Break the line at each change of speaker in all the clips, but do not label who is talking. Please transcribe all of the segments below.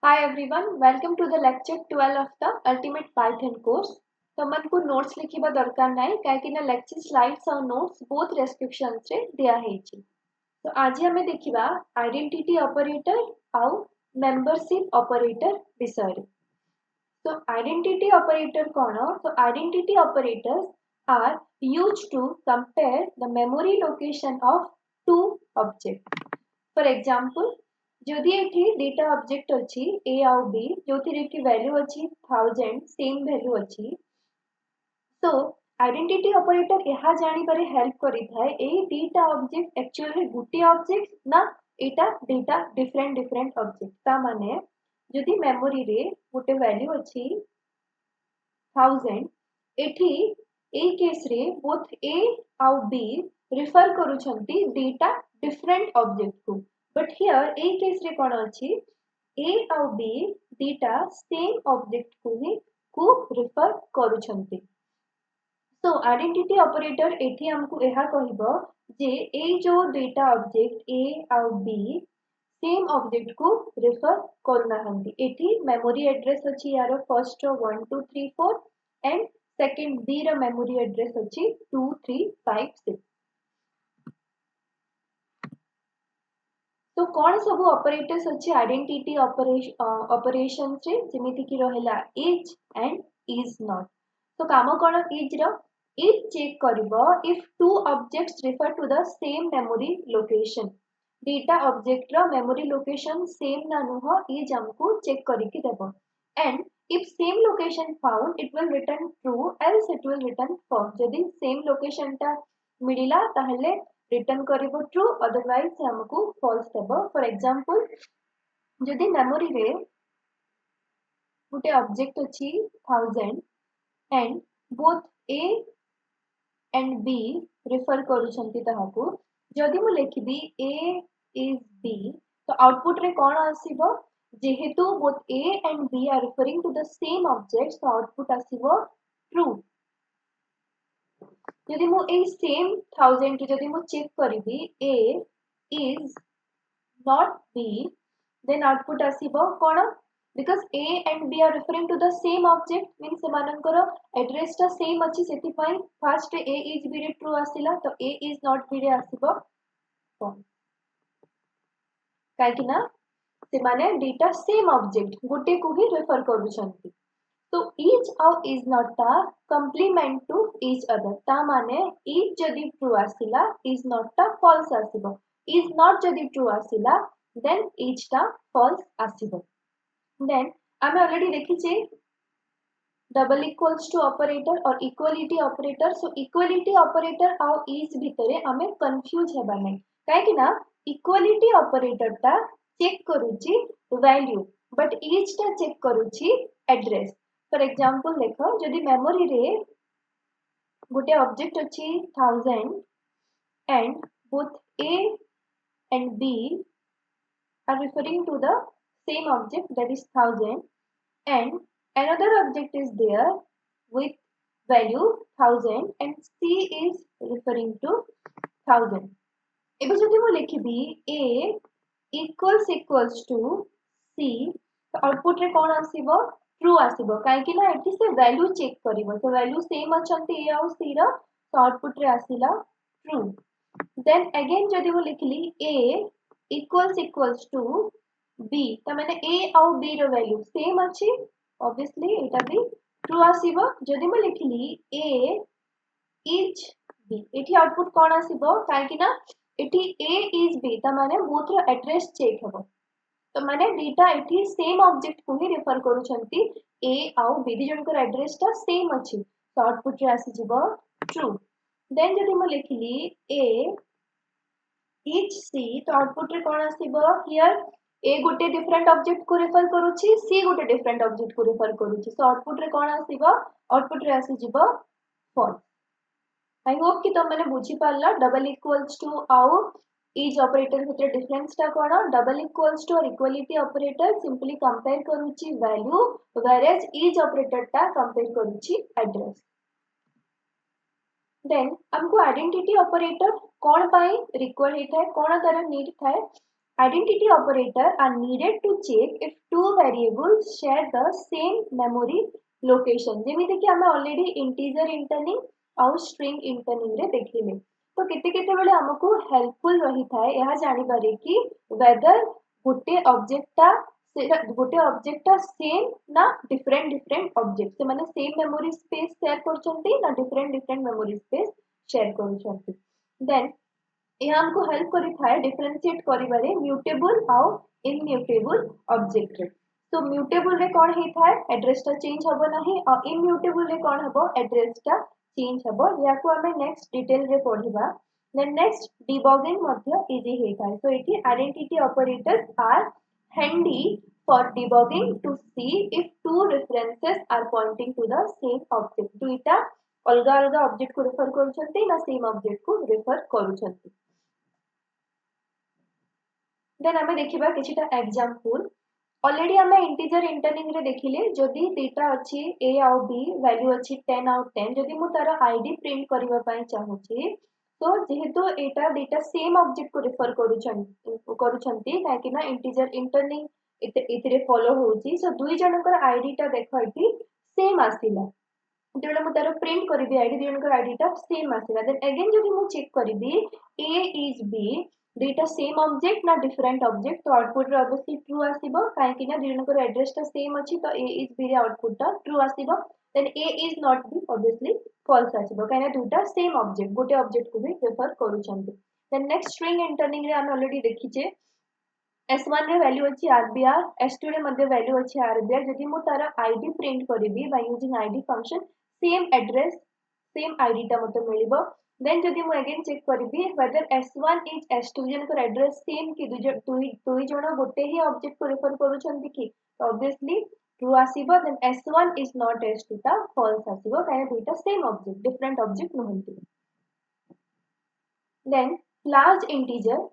Hi everyone, welcome to the lecture 12 of the Ultimate Python course. तुमको notes लिखिबा दरकार नाही काहे ना लेक्चर स्लाइड्स और नोट्स बोथ रेस्ट्रिक्शंस रे दिया हेची। तो आज हमें देखिबा आइडेंटिटी ऑपरेटर आउ मेंबरशिप ऑपरेटर विषय रे। So identity operator कौन? So identity operators are used to compare the memory location of two objects. For example, जदि एठी डेटा ऑब्जेक्ट अछि a आउ b जोथिरे की वैल्यू अछि 1000 सेम वैल्यू अछि तो आइडेंटिटी ऑपरेटर यहा जानि पारे हेल्प करि थाए ए डेटा ऑब्जेक्ट एक्चुअली गुटी ऑब्जेक्ट ना एटा डेटा डिफरेंट ऑब्जेक्ट ता माने जदि मेमोरी रे गुटे वैल्यू अछि 1000 एठी ए केस रे बोथ a आउ b रिफर करूछंती डेटा डिफरेंट ऑब्जेक्ट को बट हियर ए केस रे कोन अछि a आउ b डेटा सेम ऑब्जेक्ट को रिफर करूछंती। सो आइडेंटिटी ऑपरेटर एठी हमको एहा कहिबो जे ए जो डेटा ऑब्जेक्ट a आउ b सेम ऑब्जेक्ट को रिफर करनाहंती। एठी मेमोरी एड्रेस अछि यारो फर्स्ट रो 1234 एंड सेकंड b रो मेमोरी एड्रेस अछि 2356। तो कौन सब ऑपरेटर्स अच्छे आइडेंटिटी ऑपरेशन रे जेमिति कि रहला इज एंड इज नॉट। तो काम कौन इज रो इज चेक करिवो if two objects refer to the same memory location. Data object रो मेमोरी लोकेशन सेम ना नुह इज हमको चेक करिकि देबो and if same location found it will return true else it will return false। यदि same location टा मिलिला ताहले रिटर्न करिवो ट्रू अदरवाइज हमको फॉल्स देबो। फॉर एग्जांपल जदि मेमोरी रे गुटे ऑब्जेक्ट अछि 1000 and both a and b refer करूछंती ताहाको जदि मु लिखिबी a is b तो आउटपुट रे कोन आसीबो जेहेतु both a and b are referring to the same object तो आउटपुट आसीबो ट्रू। यदि मु ए सेम 1000 के यदि मु चेक करिबी a is not b then output आसीबो cone because a and b are referring to the same object means सेमानकर एड्रेस टा सेम अछि सेति पई फर्स्ट a is b रे ट्रू आसिला तो a is not b रे आसीबो false काहे कि ना सेमाने डेटा सेम ऑब्जेक्ट गुटे को ही रेफर करूछंती। तो each और is not ता complement to each other ता माने each जदि true आसिला is not ता false आसिबो is not जदि true आसिला then each ता false आसिबो। then आमे ऑलरेडी देखिचे डबल इक्वल्स टू ऑपरेटर और equality operator. So equality operator और इज भितरे आमे कंफ्यूज हेबा नै काहे कि ना इक्वालिटी ऑपरेटर ता चेक करूची वैल्यू बट इज ता चेक करूची एड्रेस। फॉर एग्जांपल देखो जदि मेमोरी रे गुटे ऑब्जेक्ट अछि 1000 and both a and b are referring to the same object that is 1000 and another object is there with value 1000 and c is referring to 1000। एबे जदि मु लिखिबी a equals to c तो output रे कोन आसीबो true आसीबो काहे कि ना एठी से वैल्यू चेक करिवो तो वैल्यू सेम अछंती a और c रो तो आउटपुट रे आसीला ट्रू। देन अगेन जदि मु लिखली a equals to b त माने a और b रो वैल्यू सेम अछि ऑब्वियसली एटा भी ट्रू आसीबो। जदि मु लिखली a is b एठी आउटपुट कोन आसीबो काहे कि ना एठी a is b त माने बोथ रो एड्रेस चेक हेबो तो माने डेटा एठी सेम ऑब्जेक्ट को ही रेफर करूछंती a आउ b दी जनकर एड्रेस ता सेम अछि तो आउटपुट रे आसी जिवो ट्रू। देन जदि मु लिखली a each c तो आउटपुट रे कोन आसीबो here a Gute different object को रेफर करूची c गुटे डिफरेंट ऑब्जेक्ट को रेफर करूची सो आउटपुट रे कोन आसीबो आउटपुट रे आसी जिवो फॉल्स। आई होप कि तुम मैंने बुझी पारला डबल इक्वल्स टू आउ इज ऑपरेटर भितर डिफरेंस टा कोन डबल इक्वल्स टू और इक्वालिटी ऑपरेटर सिंपली कंपेयर करूची वैल्यू व्हेरेज इज ऑपरेटर टा कंपेयर करूची एड्रेस। देन हमको आइडेंटिटी ऑपरेटर कोन पाई रिक्वायर्ड हेता है कोन तरह नीड थाए Identity operator are needed to check if two variables share the same memory location. जेमिति कि आमे ऑलरेडी इंटीजर इंटरनिंग और स्ट्रिंग इंटरनिंग रे देखिले तो केते केते बेले हमको हेल्पफुल रही थाए यह जानि बारे कि वेदर गोटे ऑब्जेक्ट सेम ना डिफरेंट डिफरेंट ऑब्जेक्ट से माने सेम मेमोरी स्पेस शेयर करछंती ना different different memory space share करछंती देन यह हमको हेल्प करी थाए डिफरेंशिएट करिबारे म्यूटेबल आउ इम्यूटेबल ऑब्जेक्ट रे तो म्यूटेबल रे कोन हे थाए एड्रेस टा चेंज हबो नाही और इम्यूटेबल रे कोन हबो एड्रेस टा चेंज हबो या को हमें नेक्स्ट डिटेल रे पढिबा देन नेक्स्ट डिबगिंग मध्य इजी हे थाए सो एटी identity operators are handy for debugging to see if two references are pointing to the same object दुईटा अलगा अलगा ऑब्जेक्ट को रेफर करूछंती ना सेम ऑब्जेक्ट को रेफर करूछंती देन हमें देखिबा किछिटा एग्जांपल ऑलरेडी हमें इंटीजर इंटरनिंग रे देखिले जदी डेटा अछि a और b वैल्यू अछि 10 और 10 जदी मु तार आईडी प्रिंट करबा पई चाहूची तो जेहेतु एटा डेटा सेम ऑब्जेक्ट को रेफर करूछंती काहे ना इंटीजर इंटरनिंग इतरे फॉलो होची सो दुई जनकर आईडी टा देखो एटी सेम आसीला जेबे मु तार प्रिंट करबी आईडी दुई जनकर आईडी टा सेम आसीला देन अगेन जदी मु चेक करबी a is b data same object ना डिफरेंट ऑब्जेक्ट तो आउटपुट रे ऑब्वियसली ट्रू आसीबो काहे कि ना दुई जनकर एड्रेस टा सेम अछि तो a is b रे आउटपुट टा ट्रू आसीबो then a is not b obviously false आसीबो काहे ना दुटा सेम ऑब्जेक्ट गोटे ऑब्जेक्ट को भी रेफर करूछंती देन नेक्स्ट स्ट्रिंग इंटरनिंग रे हम ऑलरेडी देखिचे S1 रे वैल्यू अछि RBR S2 रे मध्ये वैल्यू अछि RBR जदि मु तार आईडी प्रिंट करबी by using ID function same address same ID टा मते मिलिबो देन जदि मु अगेन चेक करबी वेदर S1 इज S2 जनकर एड्रेस सेम कि दुई जण गोटे ही ऑब्जेक्ट को रेफर करूछंती कि तो ऑब्वियसली ट्रू आसीबो then S1 is not S2 ता फॉल्स आसीबो काहे दुईटा सेम ऑब्जेक्ट डिफरेंट ऑब्जेक्ट नहंती देन लार्ज इंटीजर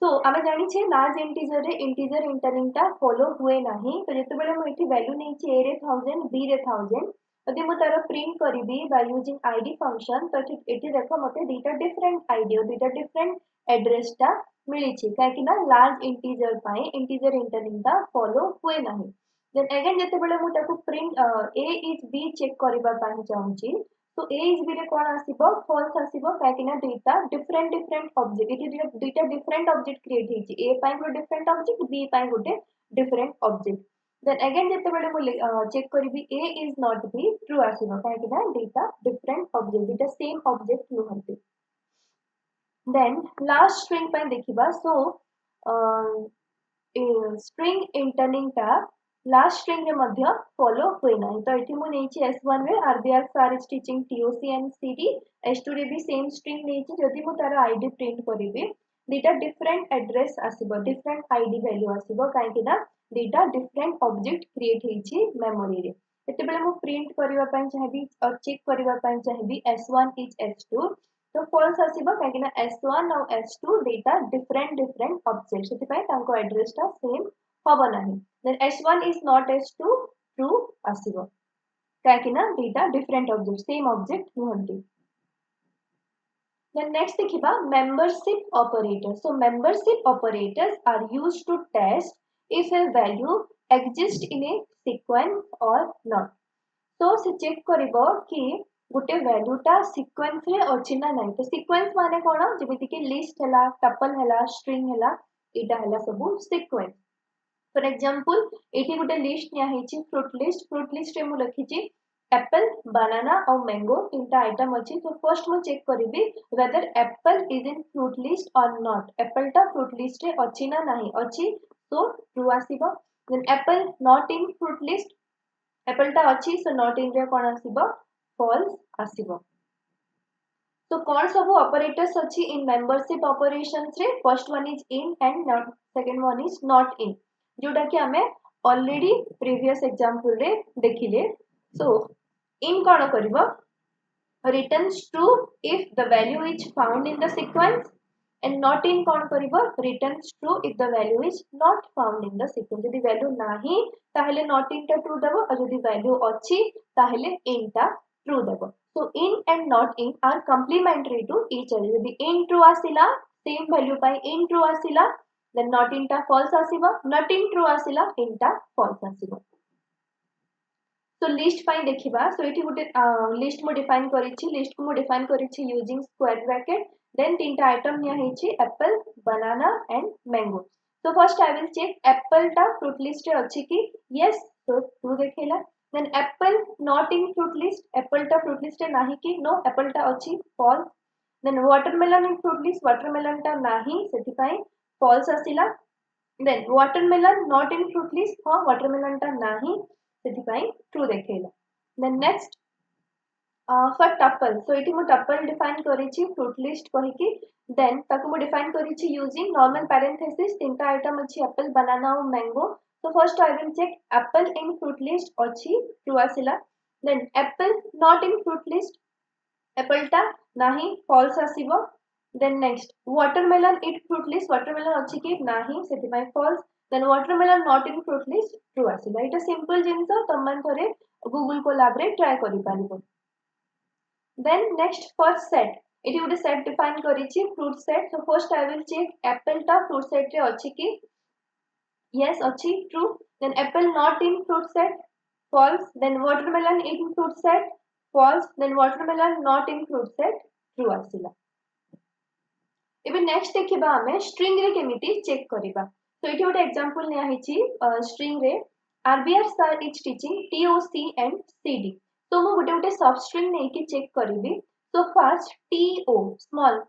तो आमे जानि छे लार्ज इंटीजर रे इंटीजर इंटरनिंग ता फॉलो हुए नाही तो जेते बेले मु एठी वैल्यू नै छी a रे 1000 b रे 1000 यदि मु तार प्रिंट करबी बाय यूजिंग आईडी फंक्शन तो एठी देखो मते दुईटा डिफरेंट आईडी और दुईटा डिफरेंट एड्रेस ता मिली छी काहे कि ना लार्ज इंटीजर पाए इंटीजर इंटरनिंग ता फॉलो हुए नाही देन अगेन जेते बेले मु ताको print a is b check करबा पाई चाहूची तो a is b रे कोन आसीबो फॉल्स आसीबो काहे कि ना दुईटा डिफरेंट ऑब्जेक्ट एठी दुईटा डिफरेंट ऑब्जेक्ट क्रिएट हेची a pi go different object b पाई गोटे डिफरेंट ऑब्जेक्ट देन अगेन जेते बेले मु चेक करबी a is not b true आसीबो काहे कि ना दुईटा डिफरेंट ऑब्जेक्ट दुईटा सेम ऑब्जेक्ट नहंती देन लास्ट स्ट्रिंग पाई देखिबा सो स्ट्रिंग इंटरनिंग ता लास्ट स्ट्रिंग रे मध्य फॉलो हुए नाही तो एठी मु नेछि S1 रे RBR star is teaching TOC and CD S2 रे भी सेम स्ट्रिंग नेछि जदि मु तार आईडी प्रिंट करिबे डेटा डिफरेंट एड्रेस आसीबो डिफरेंट आईडी वैल्यू आसीबो काहे कि ना डेटा डिफरेंट ऑब्जेक्ट क्रिएट हेछि मेमोरी रे एते बेले मु प्रिंट करिवा पई चाहबी और चेक करिवा पई चाहबी S1 इज S2 तो फॉल्स आसीबो काहे कि ना S1 और S2 डेटा डिफरेंट ऑब्जेक्ट सेति पई तांको एड्रेस ता सेम हबो नाही then S1 is not S2 true आसीबो काहे कि ना data different object same object नहंती देन नेक्स्ट देखिबा membership operator so membership operators are used to test if a value exists in a sequence or not तो से check करिवो कि गोटे वैल्यू ता सीक्वेंस रे अछि ना नै तो सीक्वेंस माने कोन जेमिति कि लिस्ट हला टपल हला स्ट्रिंग हला एटा हला सब सीक्वेंस फॉर एग्जांपल एठी गोटे लिस्ट निया हेची फ्रूट लिस्ट रे मु लखिची एप्पल बनाना और मैंगो तीनटा आइटम अछि तो फर्स्ट मु चेक करबी whether apple is in fruit list or not apple ता फ्रूट लिस्ट रे अछि ना नाही अछि तो ट्रू आसीबो then apple not in fruit list apple ता अछि सो नॉट इन रे कोन आसीबो फॉल्स आसीबो तो कौन सब ऑपरेटर्स अछि इन मेंबरशिप ऑपरेशंस रे first one is in and not second one is not in जोटा कि हमें ऑलरेडी प्रीवियस एग्जांपल रे देखिले सो इन कोन करबो returns true if the value is found in the sequence and not in कोन करबो returns true if the value is not found in the sequence यदि value नाही ताहले not in टा ट्रू देबो और यदि वैल्यू अछि ताहले in टा ट्रू देबो so in and not in are complementary to each other यदि in true आसिला सेम वैल्यू पाई in true आसिला then not in टा false आसीबो, not in true आसिला in टा false आसीबो। तो लिस्ट पाई देखिबा, सो एठी गुटे लिस्ट मो डिफाइन करिछि, लिस्ट को मो डिफाइन करिछि यूजिंग स्क्वायर ब्रैकेट, देन तीनटा आइटम निया हेछि एप्पल, बनाना एंड मैंगो। तो first I will check apple टा फ्रूट लिस्ट रे अछि कि यस, तो ट्रू देखेला। Then apple not in fruit list, apple टा फ्रूट लिस्ट रे नाही कि नो, एप्पल टा अछि false. Then watermelon in fruit list, watermelon टा नाही सेति पाई फॉल्स आसिला। Then watermelon not in fruit list, हां वाटरमेलन टा नाही सेति पाई ट्रू देखेला। Then next for tuple, so इति मो टपल डिफाइन करिछि फ्रूट लिस्ट कहि कि, देन ताको मो डिफाइन करिछि यूजिंग नॉर्मल पैरेंथेसिस, तीनटा आइटम अछि एप्पल, बनाना और मैंगो। तो first I will check apple in fruit list अछि ट्रू आसिला। Then apple not in fruit list, apple टा नाही फॉल्स आसीबो। Then next watermelon in fruit list, watermelon अछि कि नाही सेति पाई false. Then watermelon not in fruit list true आसिला। इटा सिंपल जिंस तमन थरे गूगल कोलैब रे ट्राई करि पारिबो। देन नेक्स्ट फॉर सेट, इति उडे सेट डिफाइन करिछि fruit set. So first I will check apple टा फ्रूट सेट रे अछि कि यस अछि true. Then apple not in fruit set false. Then watermelon in fruit set false. Then watermelon not in fruit set true आसिला। एबे next देखिबा हमें string रे केमिति चेक करिबा। तो इति उडे एग्जांपल निया हिछि स्ट्रिंग रे RBR star is teaching TOC and CD। तो मु गुटे गुटे सब स्ट्रिंग नै कि चेक करिबी। तो first TO small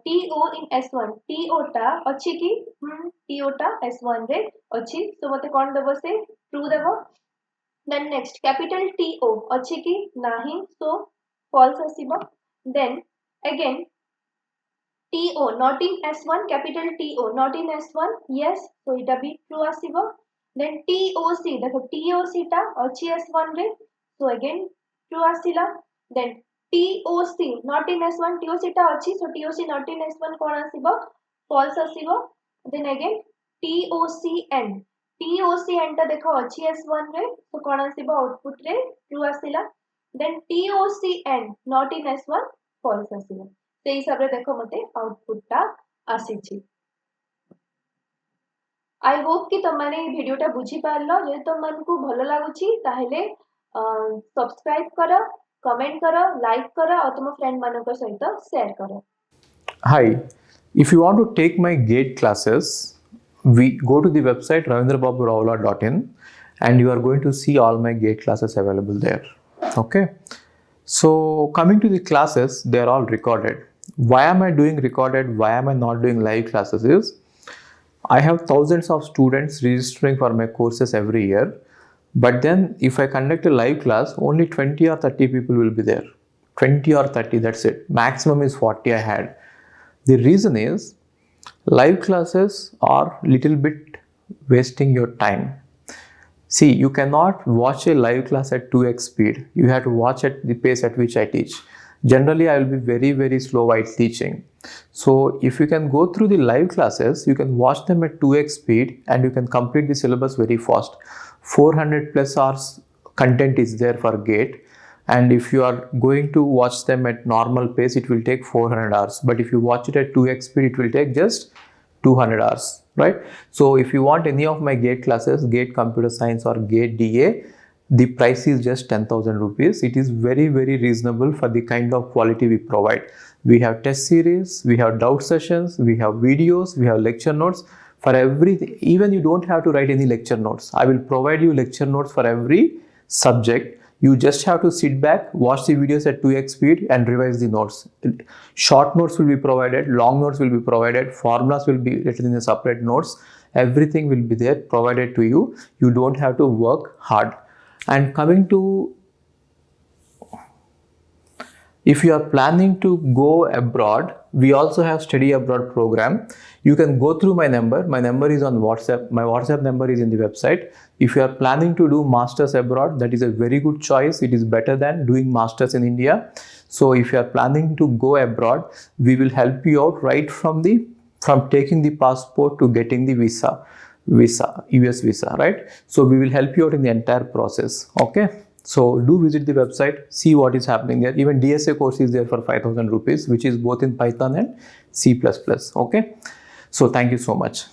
TO in S1, TO टा अछि कि TO टा S1 रे अछि, तो मते कोन देबो से ट्रू देबो। देन नेक्स्ट कैपिटल TO अछि कि नाही, सो फॉल्स आसीबो। Then again TO not in S1, capital TO not in S1, yes, so इटा भी true आसीबो। Then TOC, देखो TOC टा अछि S1 रे, so again true आसिला। Then TOC not in S1, TOC टा अछि, so TOC not in S1 cone आसीबो false आसीबो। Then again TOCN, TOCN टा देखो अछि S1 रे, so कोन आसीबो आउटपुट रे true आसिला। Then TOCN not in S1 false आसीबो। से हिसाब रे देखो मते आउटपुट टा आसीछि। आई होप कि तमाने वीडियो टा बुझी पारलो। जे तमन को भलो लागुछि ताहेले सब्सक्राइब करो, कमेंट करो, लाइक करो और तुम फ्रेंड मानक सहित शेयर करो।
Hi, if you want to take my GATE classes, we go to the website ravindrababurawala.in and you are going to see all my GATE classes available there. Okay. So coming to the classes, they are all recorded. Why am I doing recorded? Why am I not doing live classes? Is I have thousands of students registering for my courses every year, but then if I conduct a live class, only 20 or 30 people will be there. 20 or 30, that's it. Maximum is 40 I had. The reason is live classes are little bit wasting your time. See, you cannot watch a live class at 2x speed. You have to watch at the pace at which I teach. Generally, I will be very, very slow while teaching. So if you can go through the live classes, you can watch them at 2x speed and you can complete the syllabus very fast. 400 plus hours content is there for GATE. And if you are going to watch them at normal pace, it will take 400 hours. But if you watch it at 2x speed, it will take just 200 hours, right? So if you want any of my GATE classes, GATE Computer Science or GATE DA, the price is just 10,000 rupees. It is very, very reasonable for the kind of quality we provide. We have test series, we have doubt sessions, we have videos, we have lecture notes for everything. Even you don't have to write any lecture notes. I will provide you lecture notes for every subject. You just have to sit back, watch the videos at 2x speed and revise the notes. Short notes will be provided, long notes will be provided, formulas will be written in the separate notes. Everything will be there provided to you. You don't have to work hard. And coming to, if you are planning to go abroad, we also have study abroad program. You can go through my number. My number is on WhatsApp. My WhatsApp number is in the website. If you are planning to do masters abroad, that is a very good choice. It is better than doing masters in India. So if you are planning to go abroad, we will help you out right from taking the passport to getting the visa, US visa, right? So we will help you out in the entire process. Okay. So do visit the website, see what is happening there. Even DSA course is there for 5,000 rupees, which is both in Python and C++. Okay. So thank you so much.